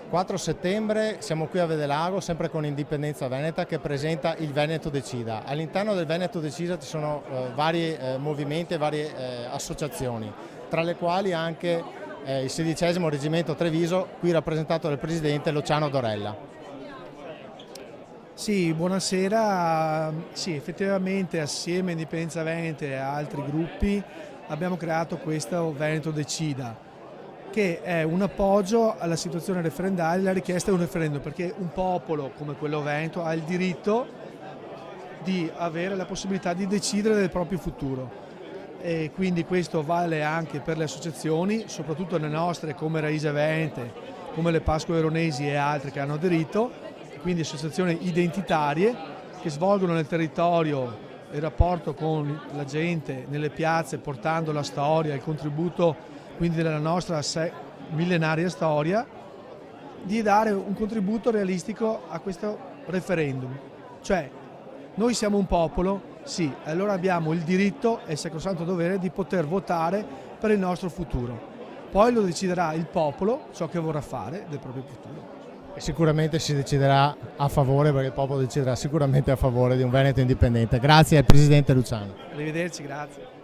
4 settembre siamo qui a Vedelago, sempre con Indipendenza Veneta, che presenta il Veneto Decida. All'interno del Veneto Decida ci sono vari movimenti e varie associazioni, tra le quali anche il 16° Reggimento Treviso, qui rappresentato dal presidente Luciano Dorella. Sì, buonasera. Sì, effettivamente assieme a Indipendenza Veneta e a altri gruppi abbiamo creato questo Veneto Decida, che è un appoggio alla situazione referendaria, alla richiesta di un referendum, perché un popolo come quello veneto ha il diritto di avere la possibilità di decidere del proprio futuro. E quindi questo vale anche per le associazioni, soprattutto le nostre come Raise Venete, come le Pascole Veronesi e altre che hanno aderito, quindi associazioni identitarie che svolgono nel territorio il rapporto con la gente nelle piazze, portando la storia, il contributo quindi della nostra millenaria storia, di dare un contributo realistico a questo referendum. Cioè, noi siamo un popolo, sì, allora abbiamo il diritto e il sacrosanto dovere di poter votare per il nostro futuro. Poi lo deciderà il popolo, ciò che vorrà fare del proprio futuro. E sicuramente si deciderà a favore, perché il popolo deciderà sicuramente a favore di un Veneto indipendente. Grazie al presidente Luciano. Arrivederci, grazie.